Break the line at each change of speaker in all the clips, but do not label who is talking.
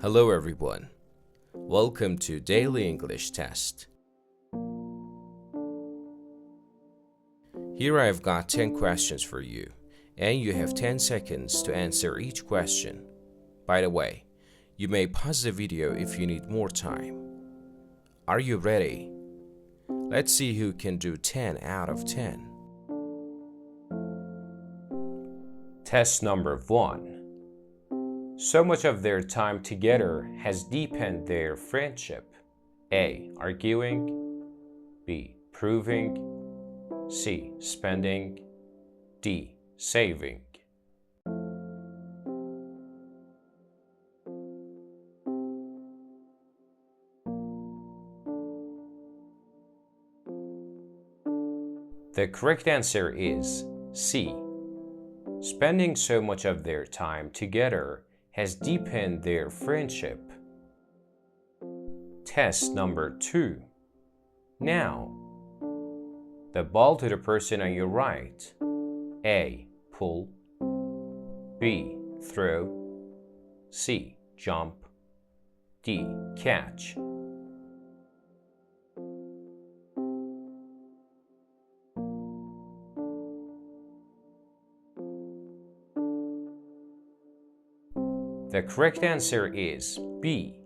Hello everyone. Welcome to Daily English Test. Here I've got 10 questions for you, and you have 10 seconds to answer each question. By the way, you may pause the video if you need more time. Are you ready? Let's see who can do 10 out of 10. Test number 1. So much of their time together has deepened their friendship. A. Arguing. B. Proving. C. Spending. D. Saving. The correct answer is C. Spending so much of their time together has deepened their friendship. Test number 2. Now, the ball to the person on your right. A. Pull. B. Throw. C. Jump. D. Catch. The correct answer is B.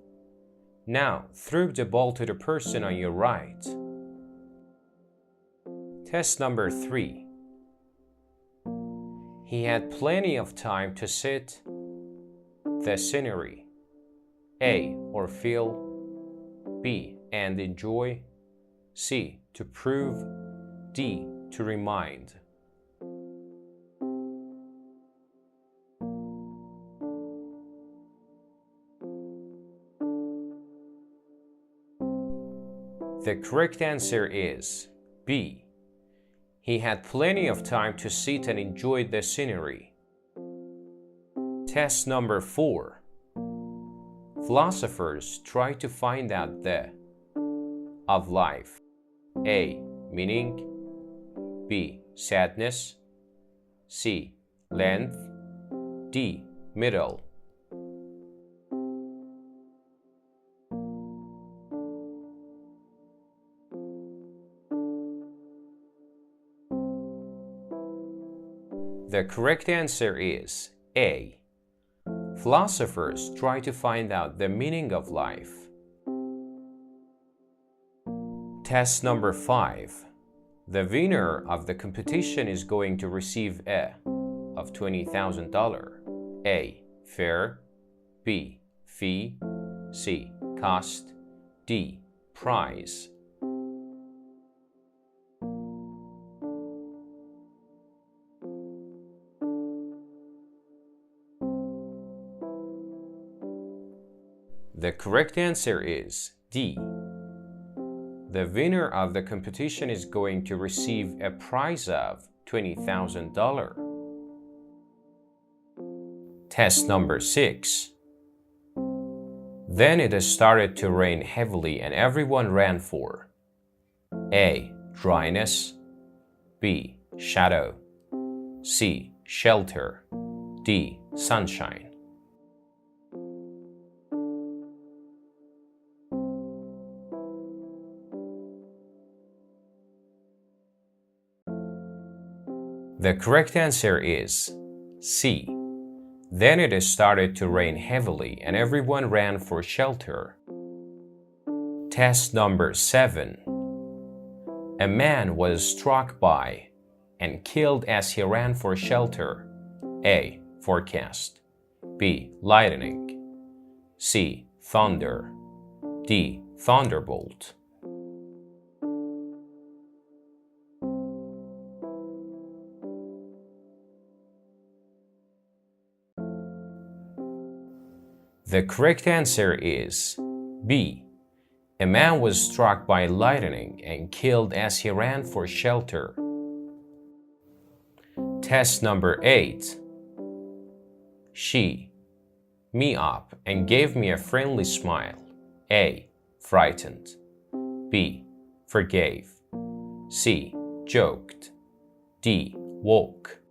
Now, throw the ball to the person on your right. Test number 3. He had plenty of time to sit the scenery. A. Or feel. B. And enjoy. C. To prove. D. To remind. The correct answer is B. He had plenty of time to sit and enjoy the scenery. Test number 4. Philosophers try to find out the of life. A. Meaning. B. Sadness. C. Length. D. Middle. The correct answer is A. Philosophers try to find out the meaning of life. Test number 5. The winner of the competition is going to receive a of $20,000. A. Fare. B. Fee. C. Cost. D. Prize. The correct answer is D. The winner of the competition is going to receive a prize of $20,000. Test number 6. Then it started to rain heavily and everyone ran for A. Dryness. B. Shadow. C. Shelter. D. Sunshine. The correct answer is C. Then it started to rain heavily and everyone ran for shelter. Test number 7. A man was struck by and killed as he ran for shelter. A. Forecast. B. Lightning. C. Thunder. D. Thunderbolt. The correct answer is B. A man was struck by lightning and killed as he ran for shelter. Test number 8. She me up and gave me a friendly smile. A. Frightened. B. Forgave. C. Joked. D. Woke.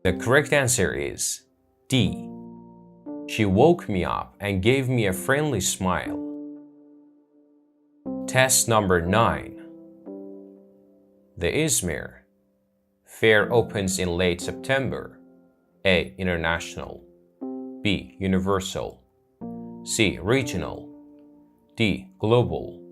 The correct answer is D. She woke me up and gave me a friendly smile. Test number 9. The Izmir Fair opens in late September. A. International. B. Universal. C. Regional. D. Global.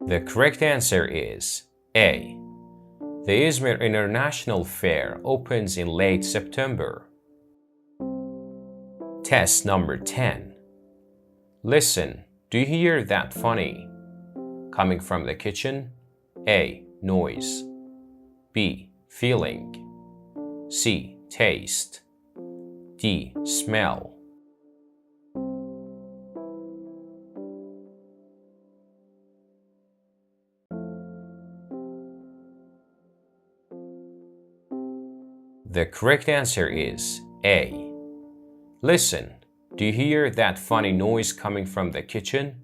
The correct answer is A. The Izmir International Fair opens in late September. Test number 10. Listen, do you hear that funny? Coming from the kitchen? A. Noise. B. Feeling. C. Taste. D. Smell. The correct answer is A. Listen, do you hear that funny noise coming from the kitchen?